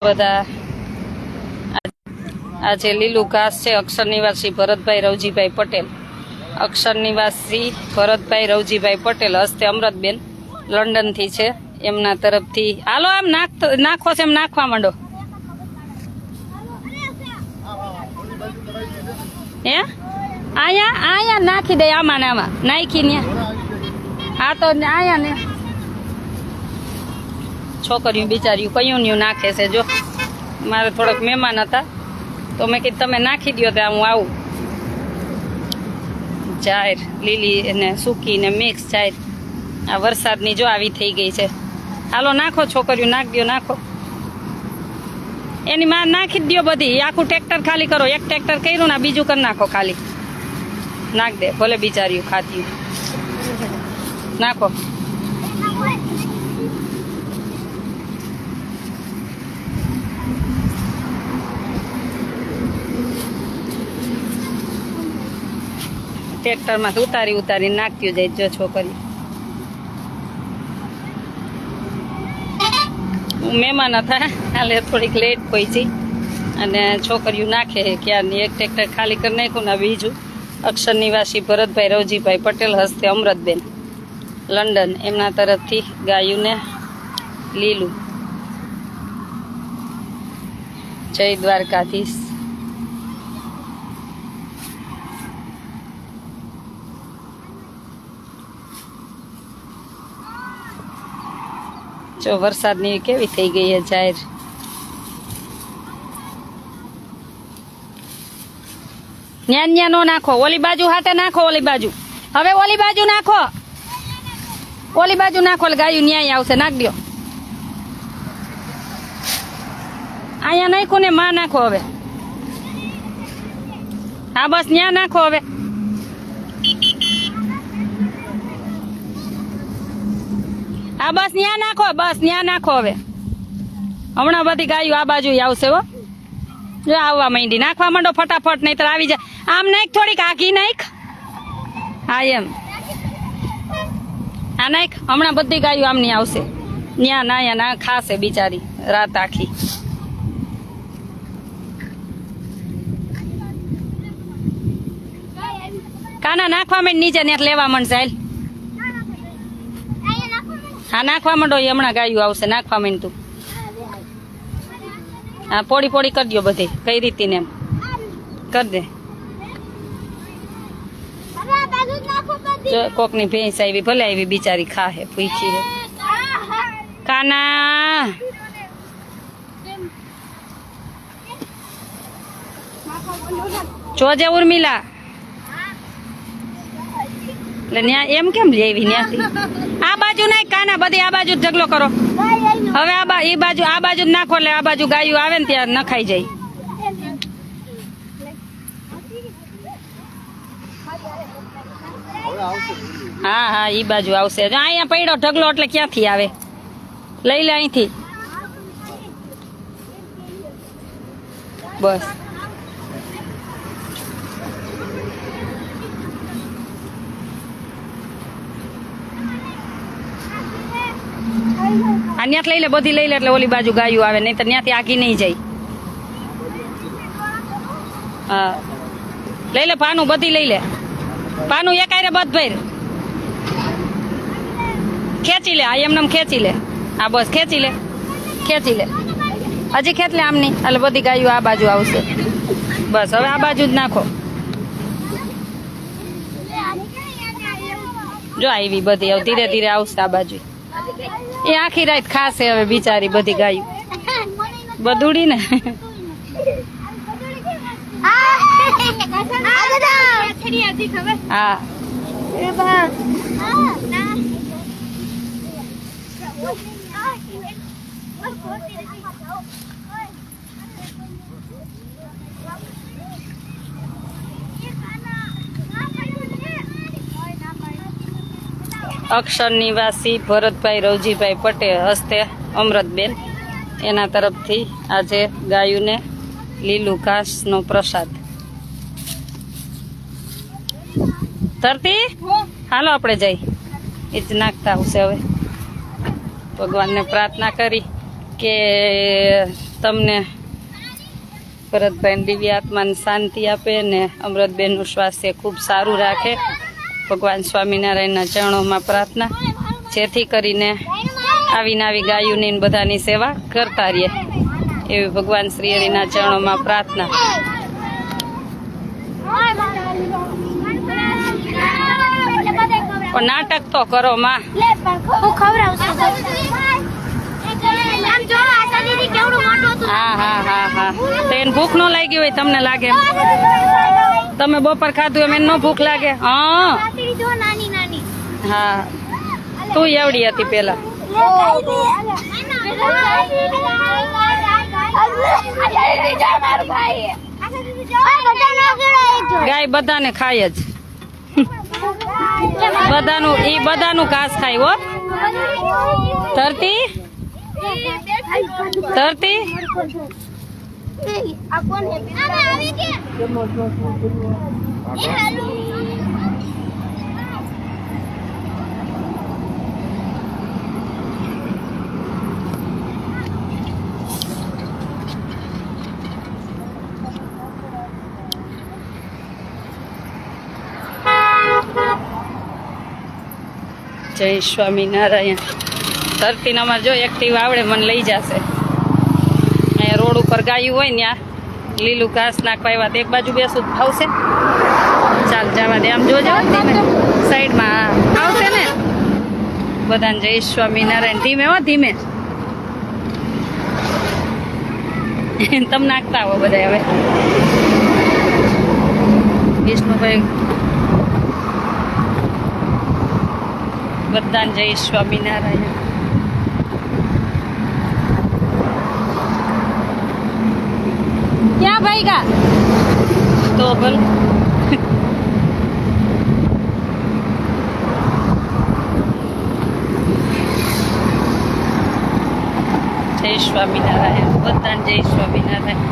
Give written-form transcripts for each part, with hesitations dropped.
બધા આજે લીલું ઘાસ છે અક્ષર નિવાસી ભરતભાઈ રવજીભાઈ પટેલ. અક્ષર નિવાસી ભરતભાઈ રવજીભાઈ પટેલ હસ્તે અમૃતબેન લંડનથી છે, એમના તરફથી હાલો આમ નાખો છે, એમ નાખવા માંડો. હે આયા નાખી દે, આમાં ને આમાં નાખી ને આ તો આયા ને છોકરીઓ બિચારીઓ કયું ન્યુ નાખે છે. જો મારે થોડાક મહેમાન હતા તો મેં કીધું તમે નાખી દો ત્યાં હું આવું. જાહેર લીલી ને સૂકી ને મિક્સ જાહેર આ વરસાદની જો આવી થઈ ગઈ છે. હાલો નાખો છોકરીઓ, નાખ દો, નાખો એની માં નાખી જ દો બધી. આખું ટ્રેક્ટર ખાલી કરો, એક ટ્રેક્ટર કર્યું ને બીજું કરી નાખો, ખાલી નાખ દે, ભલે બિચારીઓ ખાતી નાખો. ટ્રેક્ટરમાં ઉતારી ઉતારી નાખતી જાય. જો છોકરી મહેમાન હતા એટલે થોડીક લેટ પહોંચી અને છોકરીઓ નાખે ક્યારની એક ટ્રેક્ટર ખાલી કરી નાખ્યું ને બીજું અક્ષર નિવાસી ભરતભાઈ રવજીભાઈ પટેલ હસ્તે અમૃતબેન લંડન એમના તરફથી ગાયુંને લીલું. જય દ્વારકાધીશ. જો વરસાદની કેવી થઈ ગઈ છે જાહેર. ન્યા નો નાખો, ઓલી બાજુ હાટે નાખો, ઓલી બાજુ હવે ઓલી બાજુ નાખો, ઓલી બાજુ નાખો એટલે ગાયું ન્યાય આવશે. નાખ દો અહીંયા નાખો ને માં નાખો હવે. હા બસ ન્યા નાખો હવે. હા બસ ન્યા નાખો, બસ ન્યા નાખો હવે. હમણાં બધી ગાયો આ બાજુ આવશે હો. જો આવવા માંડી, નાખવા માંડો ફટાફટ, નહીં તો આવી જાય. આમ નાખ, થોડીક આઘી નાખ. હા એમ હા નાખ. હમણાં બધી ગાયો આમની આવશે. ન્યા ના ના ખાશે બિચારી રાત આખી. કાના નાખવા માંડ નીચે, ને લેવા માંડ સાહેલ. હા નાખવા માંડો, એ હમણાં ગાયું આવશે. નાખવા માંડ તું. હા પોડી પોડી કરી દો બધી, કઈ રીતે ને એમ કરી દે. કોક ની ભેંસ આવી, ભલે આવી બિચારી ખાહે, ભૂખી હે. કાના જોજે ઉર્મિલા. એટલે ન્યા એમ કેમ લેવી ન્યાથી? આ બાજુ નાખ કાના, બધી આ બાજુ ઢગલો કરો. હવે એ બાજુ આ બાજુ જ નાખો, એટલે આ બાજુ ગાયું આવે ને ત્યાં નખાઈ જાય. હા હા ઈ બાજુ આવશે. અહીંયા પડ્યો ઢગલો એટલે ક્યાંથી આવે? લઈ લે અહીંથી બસ. આ ન્યાથ લઈ લે, બધી લઈ લે એટલે ઓલી બાજુ ગાયું આવે, નહીં તો ત્યાંથી આગી નહીં જાય. હા લઈ લે પાનું, બધી લઈ લે. પાનું એક આરે બધ ભર ખેંચી લે. આ એમને ખેંચી લે. હા બસ ખેંચી લે, ખેંચી લે. હજી ખેંચ લે આમની, એટલે બધી ગાયું આ બાજુ આવશે. બસ હવે આ બાજુ જ નાખો. જો આવી બધી હવે ધીરે ધીરે આવશે આ બાજુ. એ આખી રાત ખાશે હવે બિચારી બધી ગાયું બધુડી ને. હા અક્ષર નિવાસી ભરતભાઈ રવજીભાઈ પટેલ હસ્તે અમૃતબેન એના તરફથી આજે ગાયુંને લીલું ઘાસનો પ્રસાદ. ધરતી હાલો આપણે જઈ, એ જ નાખતા આવશે હવે. ભગવાનને પ્રાર્થના કરી કે તમને ભરતભાઈ દિવ્ય આત્માને શાંતિ આપે ને અમૃતબેનનું સ્વાસ્થ્ય ખૂબ સારું રાખે. ભગવાન સ્વામિનારાયણના ચરણોમાં પ્રાર્થના, જેથી કરીને આવીને આવી ગાયોની ને બધાની સેવા કરતા રહીએ એવી ભગવાન શ્રી હરિના ચરણોમાં પ્રાર્થના. પણ નાટક તો કરો માં. હા હા હા હા તો એને ભૂખ ન લાગી હોય તમને લાગે? તમે બપોર ખાધું એમ એને ન ભૂખ લાગે? હા હા તું એવડી હતી પેલા. ગાય બધાને ખાય જ, બધાનું ઘાસ ખાય હો. ધરતી જય સ્વામિનારાયણ. ધરતી ને અમારે જો એક્ટિવ આવડે મને લઈ જશે. અહીંયા રોડ ઉપર ગાયું હોય ને લીલું ઘાસ નાખવા આવ્યા, એક બાજુ બેસું ફાવશે? ચાલ જવા દે, આમ જોજો સાઈડમાં આવશે ને. બધાને જય સ્વામિનારાયણ. ધીમે હો ધીમે, તમે નાખતા આવો બધા. હવે વિષ્ણુભાઈ બધાને જય સ્વામિનારાયણ. ક્યાં ભાઈ ગા તો ભલ જય સ્વામિનારાયણ. બધાને જય સ્વામિનારાયણ.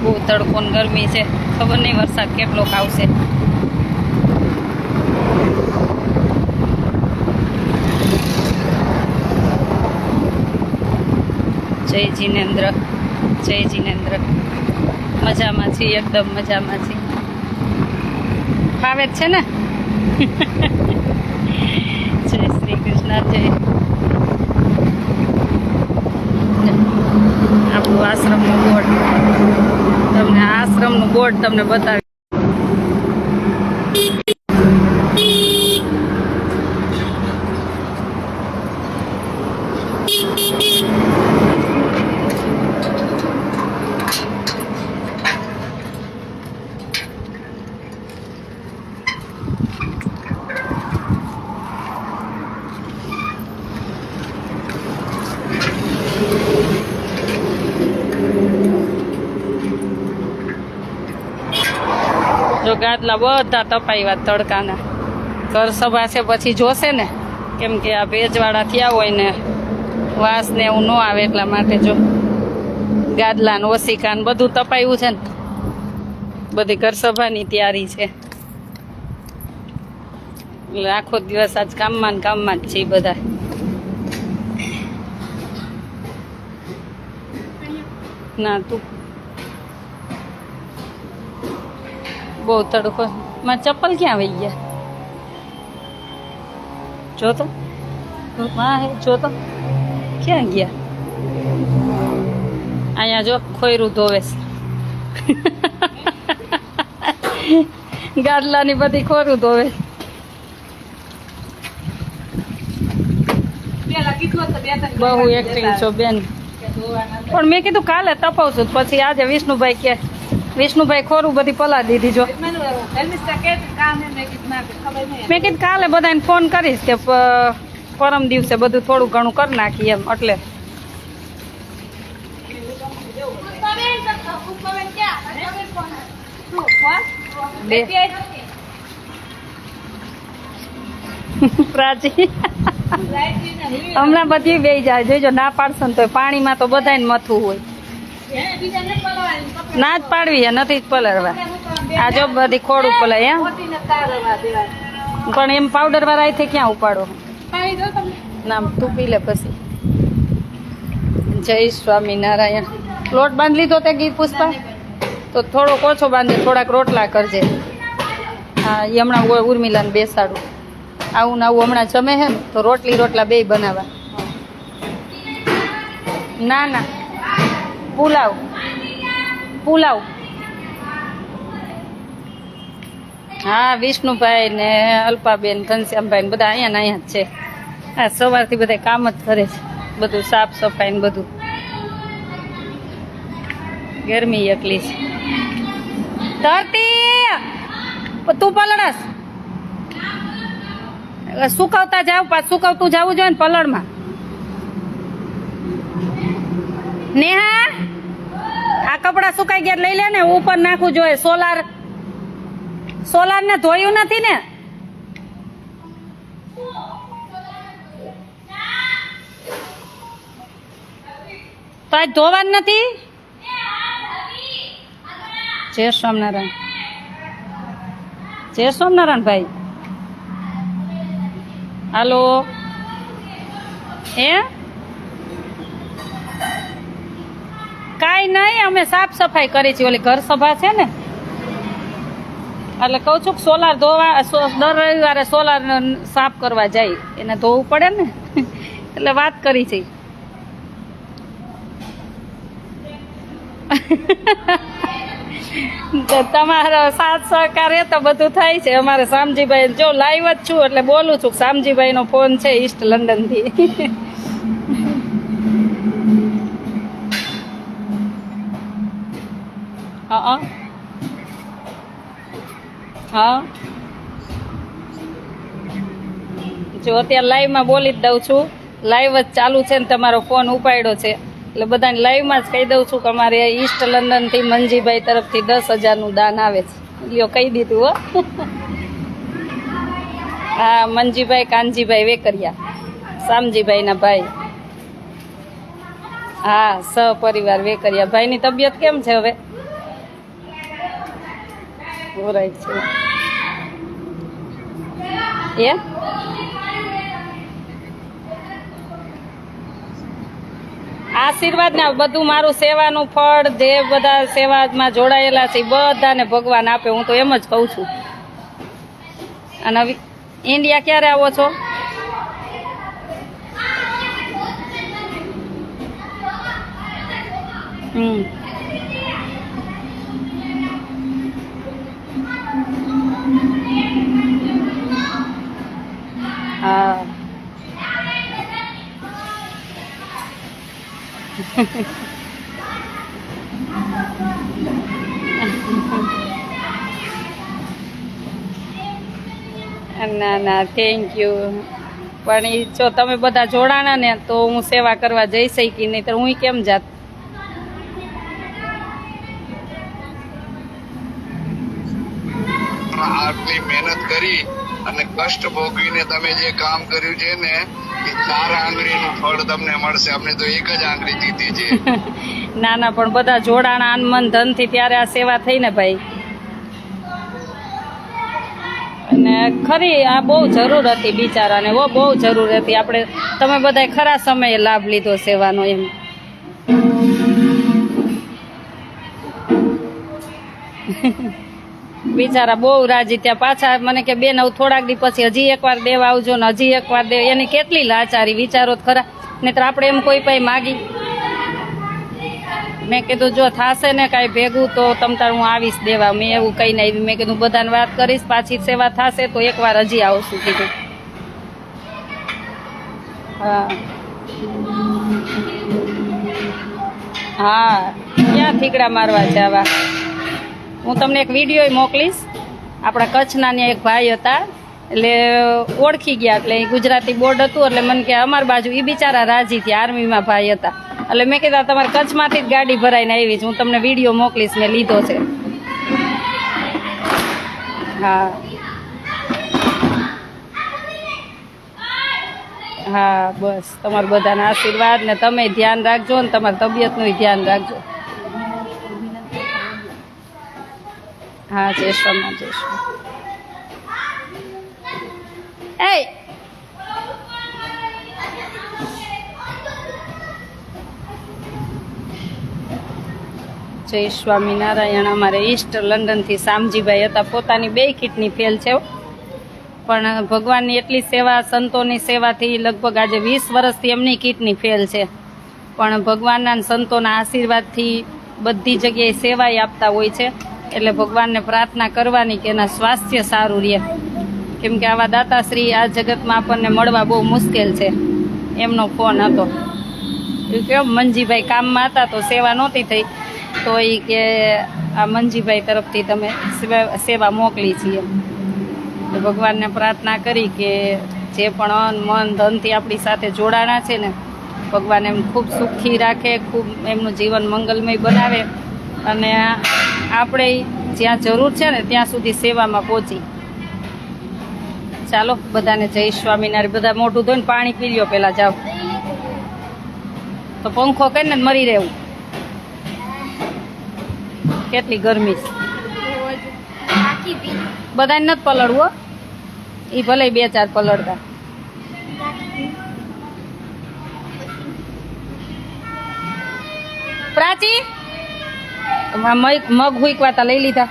બહુ તડકો ને ગરમી છે, ખબર નહીં વરસાદ કેટલો આવશે. જય જીનેન્દ્ર, જય જીનેન્દ્ર. મજામાં છીએ, એકદમ મજામાં છીએ. ફાવે જ છે ને? જય શ્રી કૃષ્ણ. જય આપણું આશ્રમનું બોર્ડ, તમને આશ્રમનું બોર્ડ તમને બતાવી. જો ગાદલા બધા તપાવ્યા તડકાના. ઘર સભા છે પછી જોશે ને, કેમ કે આ ભેજવાળા થયા હોય ને વાસ ને એવું ન આવે એટલા માટે. જો ગાદલા ને ઓશિકા ને બધું તપાયું છે ને, બધી ઘર સભાની તૈયારી છે. એટલે આખો દિવસ આજ કામમાં જ છે બધા. ના તું બહુ તડકો. મારા ચપ્પલ ક્યાં વહી ગયા? જો તો હા હે, જો તો ક્યાં ગયા? અહીંયા જો ખોયરું ધોવે છે. ગાદલાની બધી ખોરું ધોવે. બહુ એક્ટિંગ છો બેન. પણ મેં કીધું કાલે તપાવશું, પછી આજે વિષ્ણુભાઈ ખોરું બધી પલા દીધી. જો મેં કીધું કાલે બધાને ફોન કરીશ કે પરમ દિવસે બધું થોડું ઘણું કરી નાખીએ એમ. એટલે પ્રાચી હમણાં બધી બે જાય. જોઈજો ના પાડશો ને તો પાણીમાં તો બધાને મથવું હોય. ના જ પાડવી, નથી જ પલળવા. આ જો બધી ખોડું પલાય એમ. પણ એમ પાવડર વાળા અહીંથી ક્યાં ઉપાડો? ના તું પી લે પછી. જય સ્વામિનારાયણ. લોટ બાંધી લીધો તે ગીત પુષ્પા? તો થોડોક ઓછો બાંધે, થોડાક રોટલા કરજે. હા, એ હમણાં ઉર્મિલાને બેસાડું. આવું ને આવું હમણાં જમે હે ને તો રોટલા બે બનાવવા. ના ના, પુલાવ. હા, વિષ્ણુભાઈ ને અલ્પાબેન, ઘનશ્યામભાઈ ને બધા અહીંયા જ છે. હા, સવારથી બધા કામ જ કરે છે, બધું સાફ સફાઈ ને બધું. ગરમી એકલી છે. ધરતી તું પલળસ સુકવતા જાવ, પાછું સુકવતું જવું જોઈએ ને પલળમાં. નેહા, આ કપડા સુકાઈ ગયા લઈ લે ને, ઉપર નાખવું જોઈએ. સોલાર ને ધોયું નથી ને? તો આજ ધોવાનું નથી. જય સ્વામિનારાયણ ભાઈ. હાલો, કાંઈ નહીં, અમે સાફ સફાઈ કરી છે. ઓલી ઘર સભા છે ને, એટલે કહું છું કે સોલાર ધોવા, દર રવિવારે સોલાર સાફ કરવા જાય, એને ધોવું પડે ને, એટલે વાત કરી છે. તમારો સાથ સહકાર એ તો બધું થાય છે. અમારે શામજીભાઈ જો લાઈવ જ છું એટલે બોલું છું. શામજીભાઈ નો ફોન છે ઈસ્ટ લંડન થી. હા, જો અત્યારે લાઈવ માં બોલી જ દઉં છું. લાઈવ જ ચાલુ છે ને તમારો ફોન ઉપાડ્યો છે એટલે બધાને લાઈવમાં જ કહી દઉં છું કે અમારે ઈસ્ટ લંડન થી મંજીભાઈ તરફથી 10,000 નું દાન આવે છે. લ્યો કહી દીધું હો. હા, મંજીભાઈ કાનજીભાઈ વેકરિયા, શામજીભાઈ ના ભાઈ. હા, સહપરિવાર વેકરિયા. ભાઈ ની તબિયત કેમ છે હવે? ઓરાઈટ છે. આશીર્વાદ ને બધું મારું સેવાનું ફળ, જે બધા સેવામાં જોડાયેલા છે બધાને ભગવાન આપે. હું તો એમ જ કહું છું. અને હવે ઇન્ડિયા ક્યારે આવો છો? હા. ના ના, થેન્ક યુ. પણ એ જો તમે બધા જોડાણા ને તો હું સેવા કરવા જઈ શકી, નહીં તો હું કેમ જાત. આટલી મહેનત કરી અને કષ્ટ ભોગવીને તમે જે કામ કર્યું છે ને, એ 4 આંગળીનું ફળ તમને મળશે. અમને તો 1 જ આંગળી દીધી છે. ના ના, પણ બધા જોડાણા અનમન ધનથી ત્યારે આ સેવા થઈ ને ભાઈ. અને ખરી આ બહુ જરૂર હતી બિચારાને, બહુ જરૂર હતી. આપણે તમે બધા ખરા સમયે લાભ લીધો સેવાનો એમ. બિચારા બહુ રાજી. ત્યાં પાછા મને કે બેન હવે થોડાક દી પછી હજી એકવાર દેવા આવજો ને, હજી એકવાર દેવ. એની કેટલી લાચારી, વિચારો ખરા. નહીતર આપણે એમ કોઈ પાસે માગી. મેં કીધું જો થાશે ને કાંઈ ભેગું તો તમ તાર હું આવીશ દેવા. મેં એવું કહીને આવી. મેં કીધું બધાને વાત કરીશ, પાછી સેવા થશે તો એકવાર હજી આવશું કીધું. હા હા, ક્યાં થીકડા મારવા છે આવા. હું તમને એક વિડીયો મોકલીશ. આપણા કચ્છના ને એક ભાઈ હતા, એટલે ઓળખી ગયા. એટલે ગુજરાતી બોર્ડ હતું એટલે મને કે અમારી બાજુ એ બિચારા રાજી થયા. આર્મીમાં ભાઈ હતા એટલે મેં કીધા તમારે કચ્છમાંથી જ ગાડી ભરાઈને આવી છે. હું તમને વિડીયો મોકલીશ, મેં લીધો છે. હા હા, બસ તમારા બધાના આશીર્વાદ ને તમે ધ્યાન રાખજો ને તમારી તબિયતનું ધ્યાન રાખજો. હા, જય શ્રી જય શ્રી. જય સ્વામિનારાયણ. અમારે ઈષ્ટ લંડનથી શામજીભાઈ હતા, પોતાની 2 કિડની ફેલ છે, પણ ભગવાનની એટલી સેવા, સંતોની સેવાથી લગભગ આજે 20 વર્ષથી એમની કિડની ફેલ છે, પણ ભગવાનના સંતોના આશીર્વાદથી બધી જગ્યાએ સેવાય આપતા હોય છે. એટલે ભગવાનને પ્રાર્થના કરવાની કે એના સ્વાસ્થ્ય સારું રહે, કેમ કે આવા દાતાશ્રી આ જગતમાં આપણને મળવા બહુ મુશ્કેલ છે. એમનો ફોન હતો, એ કેમ મંજીભાઈ કામમાં હતા તો સેવા નહોતી થઈ, તો એ કે આ મંજીભાઈ તરફથી તમે સેવા મોકલી છીએ. તો ભગવાનને પ્રાર્થના કરી કે જે પણ અન મન ધનથી આપણી સાથે જોડાણા છે ને, ભગવાન એમ ખૂબ સુખી રાખે, ખૂબ એમનું જીવન મંગલમય બનાવે, અને આપણે જ્યાં જરૂર છે ને ત્યાં સુધી સેવામાં પહોંચી. ચાલો બધાને જય સ્વામિનારાયણ. બધા મોઢું ધોઈને પાણી પી લ્યો પહેલાં, જાઓ. તો પંખો કરીને મરી રહેવું, કેટલી ગરમી છે. બધાને નથી પલળવું, એ ભલે 2-4 પલળતા. પ્રાચી મગ હુંકવાતા લઈ લીધા,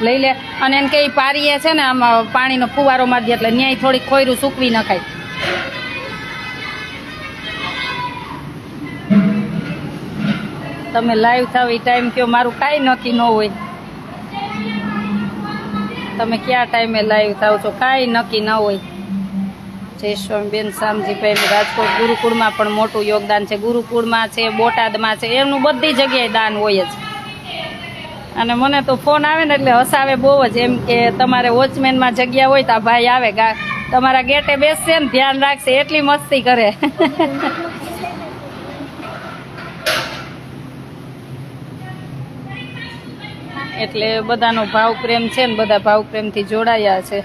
લઈ લે. અને એને કે પારીએ છે ને આમાં પાણીનો ફુવારો મારી દે, એટલે ન્યાય થોડીક ખોયરું સૂકવી નખાય. તમે લાઈવ થાવ એ ટાઈમ કયો, મારું કાંઈ નક્કી ન હોય. તમે કયા ટાઈમે લાઈવ થાવ છો કાંઈ નક્કી ન હોય. જય સ્વામીબેન શામજીભાઈ રાજકોટ ગુરુકુળમાં પણ મોટું યોગદાન છે. ગુરુકુળમાં છે, બોટાદમાં છે, એમનું બધી જગ્યાએ દાન હોય જ. અને મને તો ફોન આવે ને એટલે હસાવે બહુ જ, એમ કે તમારે વોચમેનમાં જગ્યા હોય તો આ ભાઈ આવે, તમારા ગેટે બેસશે ને ધ્યાન રાખશે, એટલી મસ્તી કરે. એટલે બધાનો ભાવ પ્રેમ છે ને, બધા ભાવ પ્રેમથી જોડાયા છે,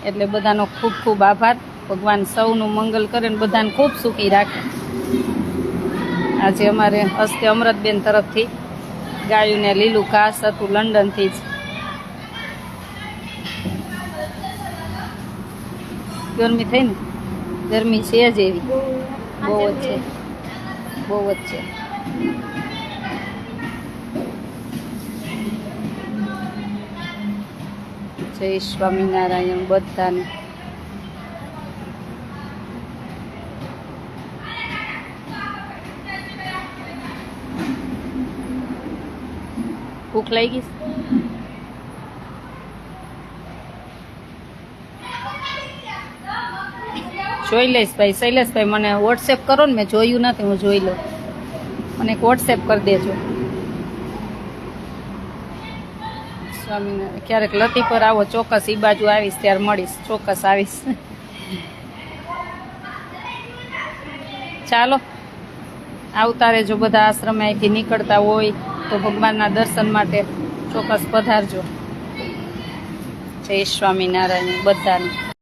એટલે બધાનો ખૂબ ખૂબ આભાર. ભગવાન સૌનું મંગલ કરે ને બધાને ખૂબ સુખી રાખે. આજે અમારે હસ્તે અમૃતબેન તરફથી ગાયુંને લીલું ઘાસ હતું લંડનથી જ. ગરમી થઈ ને, ગરમી છે જ એવી, બહુ જ છે, બહુ જ છે. જય સ્વામિનારાયણ બધાને. ભૂખ લાગી ગઈ? જોઈ લઈશ ભાઈ શૈલેષભાઈ, મને વોટ્સએપ કરો ને, મેં જોયું નથી, હું જોઈ લઉં. મને એક વોટ્સએપ કરી દેજો. સ્વામિનારાયણ. ક્યારેક લતી પર આવો, ચોક્કસ એ બાજુ આવીશ ત્યારે મળીશ, ચોક્કસ આવીશ. ચાલો આવતા રહેજો બધા. આશ્રમે અહીંથી નીકળતા હોય તો ભગવાનના દર્શન માટે ચોક્કસ પધારજો. જય સ્વામિનારાયણ બધાને.